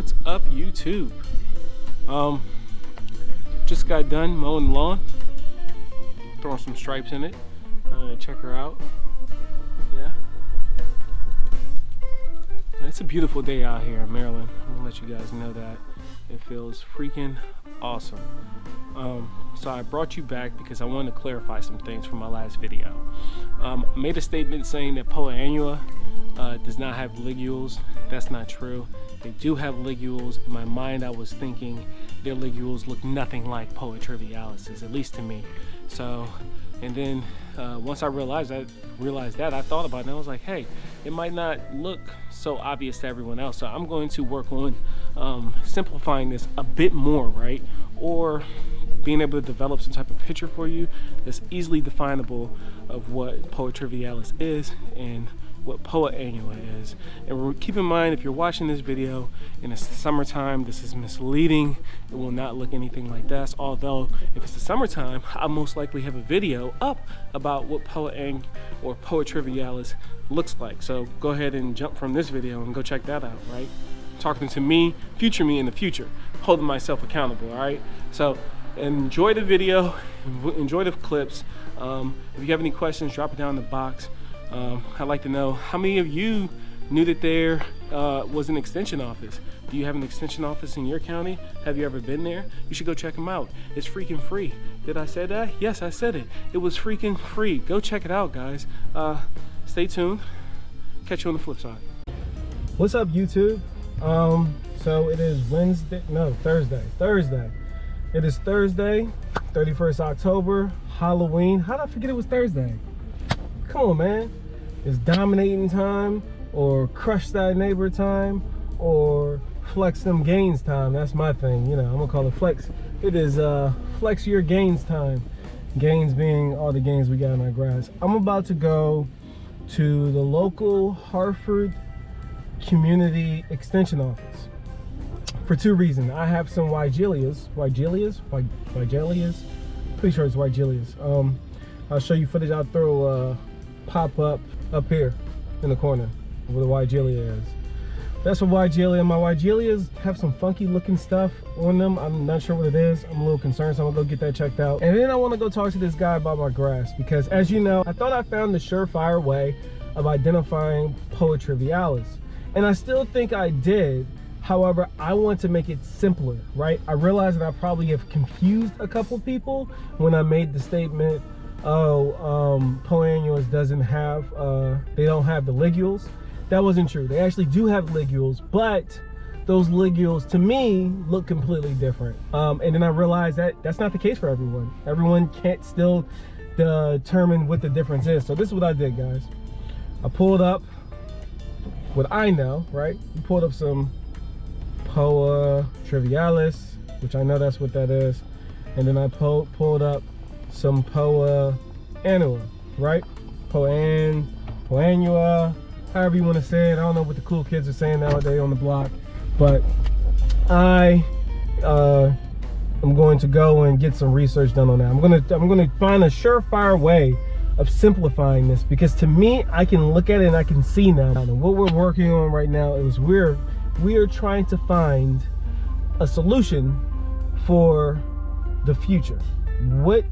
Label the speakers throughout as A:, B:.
A: What's up, YouTube? Just got done mowing the lawn, throwing some stripes in it. Check her out. Yeah, and it's a beautiful day out here in Maryland. I'm gonna let you guys know that it feels freaking awesome. So I brought you back because I wanted to clarify some things from my last video. I made a statement saying that Poa Annua does not have ligules. That's not true. They do have ligules. In my mind, I was thinking their ligules look nothing like Poa Trivialis', at least to me. So, and then once I realized that, I thought about it and I was like, hey, it might not look so obvious to everyone else. So I'm going to work on simplifying this a bit more, right? Or being able to develop some type of picture for you that's easily definable of what Poa Trivialis is and what Poa Annua is. And keep in mind, if you're watching this video in the summertime, this is misleading. It will not look anything like this. Although, if it's the summertime, I'll most likely have a video up about what Poa Annua or Poa Trivialis looks like. So go ahead and jump from this video and go check that out, right? Talking to me, future me in the future, holding myself accountable, all right? So enjoy the video, enjoy the clips. If you have any questions, drop it down in the box. I'd like to know how many of you knew that there was an extension office. Do you have an extension office in your county? Have you ever been there? You should go check them out. It's freaking free. Did I say that? Yes, I said it. It was freaking free. Go check it out, guys. Stay tuned. Catch you on the flip side. What's up, YouTube? So it is Thursday. It is Thursday, 31st October, Halloween. How did I forget it was Thursday? Come on, man. It's dominating time, or crush that neighbor time, or flex them gains time. That's my thing. You know, I'm gonna call it flex. It is flex your gains time. Gains being all the gains we got in our grass. I'm about to go to the local Hardford Community Extension Office for two reasons. I have some Wigelias. Pretty sure it's Wigelias. I'll show you footage. I'll throw pop up here in the corner where the Wigelia is. That's a Wigelia. My Wigelias have some funky looking stuff on them. I'm not sure what it is. I'm a little concerned, so I'm gonna go get that checked out. And then I want to go talk to this guy about my grass, because as you know, I thought I found the surefire way of identifying Poa Trivialis, and I still think I did. However, I want to make it simpler, right? I realize that I probably have confused a couple people when I made the statement, Poa Annua doesn't have, they don't have the ligules. That wasn't true. They actually do have ligules, but those ligules to me look completely different. And then I realized that that's not the case for everyone. Everyone can't still determine what the difference is. So this is what I did, guys. I pulled up what I know, right? We pulled up some Poa Trivialis, which I know that's what that is. And then I pulled up some Poa Annua, right? Poa Annua, however you want to say it. I don't know what the cool kids are saying nowadays on the block, but I am going to go and get some research done on that. I'm gonna find a surefire way of simplifying this, because to me, I can look at it and I can see now. And what we're working on right now is we are trying to find a solution for the future. What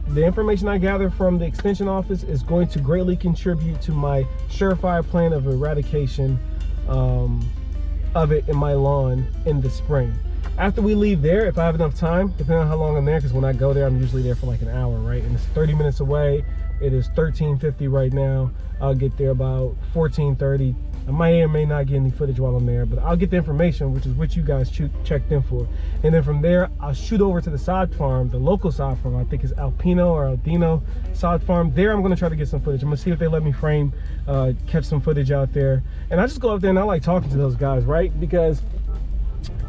A: the information I gather from the extension office is going to greatly contribute to my surefire plan of eradication of it in my lawn in the spring. After we leave there, if I have enough time, depending on how long I'm there, because when I go there, I'm usually there for like an hour, right? And it's 30 minutes away. It is 13:50 right now. I'll get there about 14:30. I might or may not get any footage while I'm there, but I'll get the information, which is what you guys checked in for. And then from there, I'll shoot over to the Sod Farm, the local Sod Farm. I think it's Aldino Sod Farm. There, I'm gonna try to get some footage. I'm gonna see if they let me frame, catch some footage out there. And I just go up there and I like talking to those guys, right? Because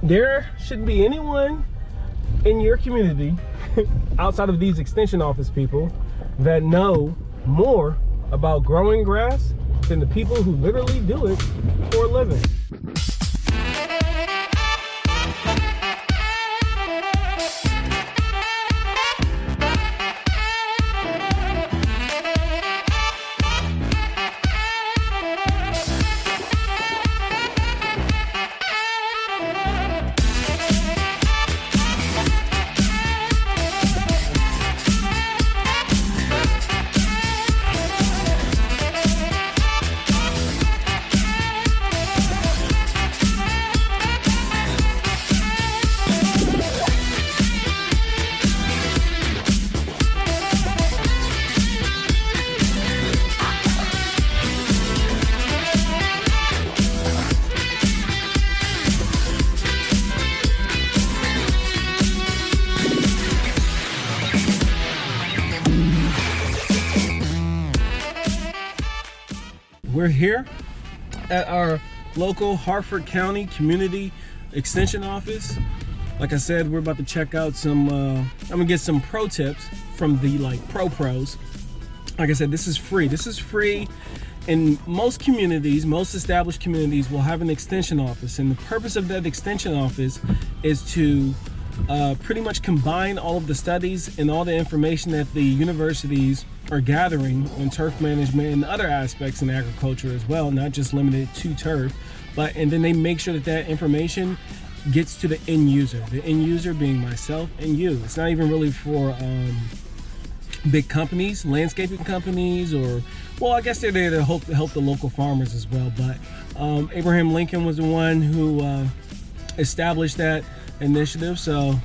A: there shouldn't be anyone in your community outside of these extension office people that know more about growing grass than the people who literally do it for a living. We're here at our local Hardford County Community Extension Office. Like I said, we're about to check out some, I'm gonna get some pro tips from the pros. Like I said, this is free. This is free. In most communities, most established communities will have an extension office, and the purpose of that extension office is to pretty much combine all of the studies and all the information that the universities are gathering on turf management and other aspects in agriculture as well, not just limited to turf, and then they make sure that that information gets to the end user. The end user being myself and you. It's not even really for big companies, landscaping companies, or, well, I guess they're there to help the local farmers as well. But Abraham Lincoln was the one who established that initiative, so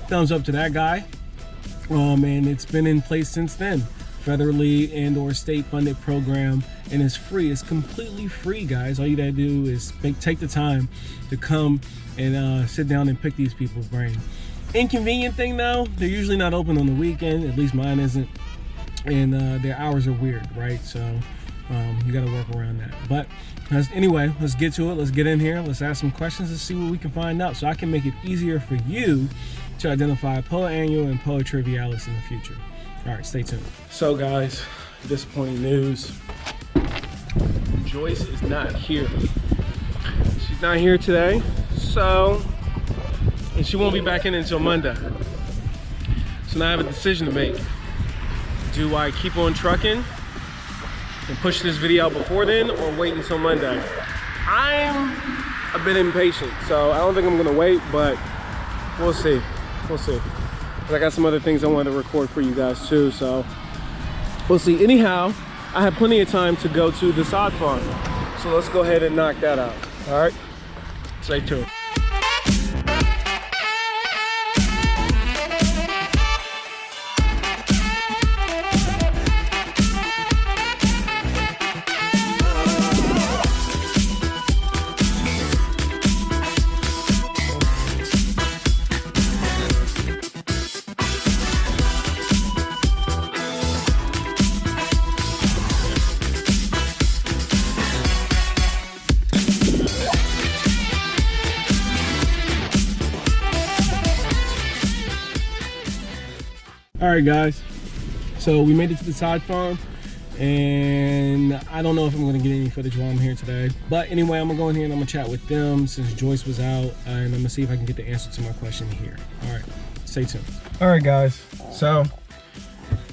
A: thumbs up to that guy. And it's been in place since then, federally and or state funded program, and it's free. It's completely free, guys. All you gotta do is take the time to come and sit down and pick these people's brain. Inconvenient thing though, they're usually not open on the weekend, at least mine isn't, and their hours are weird, right? So you got to work around that. But anyway, let's get to it. Let's get in here. Let's ask some questions and see what we can find out, so I can make it easier for you to identify Poa Annua and Poa Trivialis in the future. All right, stay tuned. So guys, disappointing news. Joyce is not here. She's not here today, and she won't be back in until Monday. So now I have a decision to make. Do I keep on trucking and push this video out before then, or wait until Monday? I'm a bit impatient, so I don't think I'm gonna wait, but we'll see. We'll see. But I got some other things I wanted to record for you guys too, so we'll see. Anyhow, I have plenty of time to go to the Sod Farm, so let's go ahead and knock that out. All right, stay tuned. All right, guys, so we made it to the Sod Farm, and I don't know if I'm gonna get any footage while I'm here today, but anyway, I'm gonna go in here and I'm gonna chat with them since Joyce was out, and I'm gonna see if I can get the answer to my question here. All right, stay tuned. All right, guys, so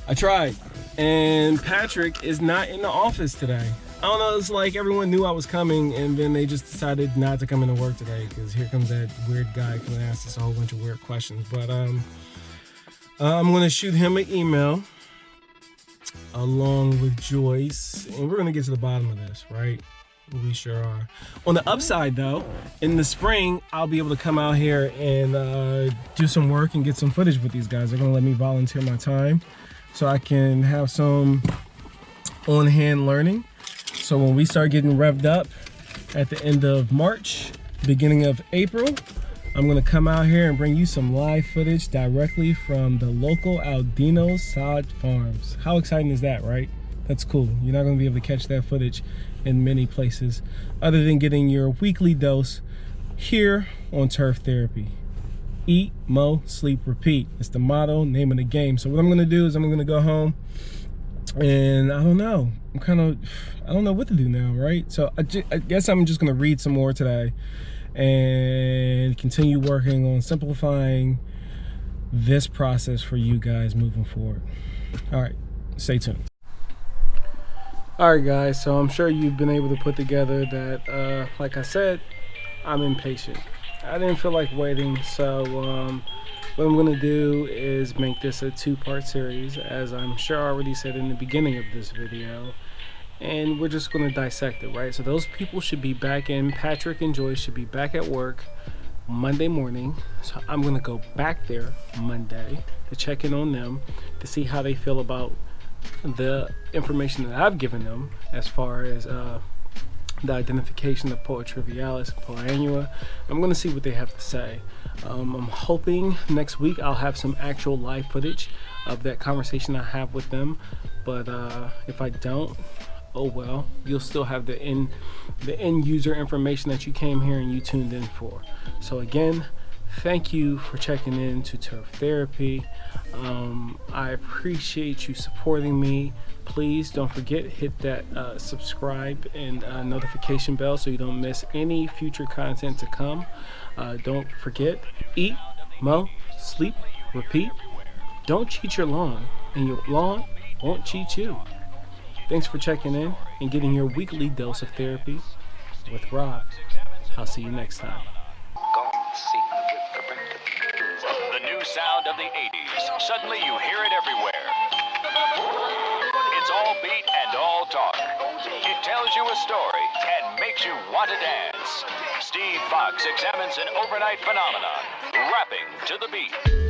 A: I tried, and Patrick is not in the office today. I don't know, it's like everyone knew I was coming, and then they just decided not to come into work today, because here comes that weird guy coming to ask us a whole bunch of weird questions. But I'm gonna shoot him an email along with Joyce, and we're gonna get to the bottom of this, right? We sure are. On the upside though, in the spring, I'll be able to come out here and do some work and get some footage with these guys. They're gonna let me volunteer my time so I can have some on-hand learning. So when we start getting revved up at the end of March, beginning of April, I'm gonna come out here and bring you some live footage directly from the local Aldino SOD farms. How exciting is that, right? That's cool. You're not gonna be able to catch that footage in many places other than getting your weekly dose here on Turf Therapy. Eat, mow, sleep, repeat. It's the motto, name of the game. So what I'm gonna do is I'm gonna go home, and I don't know. I don't know what to do now, right? So I guess I'm just gonna read some more today and continue working on simplifying this process for you guys moving forward. All right, stay tuned. All right, guys, so I'm sure you've been able to put together that, like I said, I'm impatient. I didn't feel like waiting, so what I'm gonna do is make this a two-part series, as I'm sure I already said in the beginning of this video. And we're just going to dissect it, right? So those people should be back in. Patrick and Joyce should be back at work Monday morning. So I'm going to go back there Monday to check in on them to see how they feel about the information that I've given them as far as the identification of Poa Trivialis and Poa Annua. I'm going to see what they have to say. I'm hoping next week I'll have some actual live footage of that conversation I have with them. But if I don't, oh well, you'll still have the end user information that you came here and you tuned in for. So again, thank you for checking in to Turf Therapy. I appreciate you supporting me. Please don't forget, hit that subscribe and notification bell so you don't miss any future content to come. Don't forget, eat, mow, sleep, repeat. Don't cheat your lawn, and your lawn won't cheat you. Thanks for checking in and getting your weekly dose of therapy with Rob. I'll see you next time.
B: The new sound of the 80s. Suddenly you hear it everywhere. It's all beat and all talk. It tells you a story and makes you want to dance. Steve Fox examines an overnight phenomenon, rapping to the beat.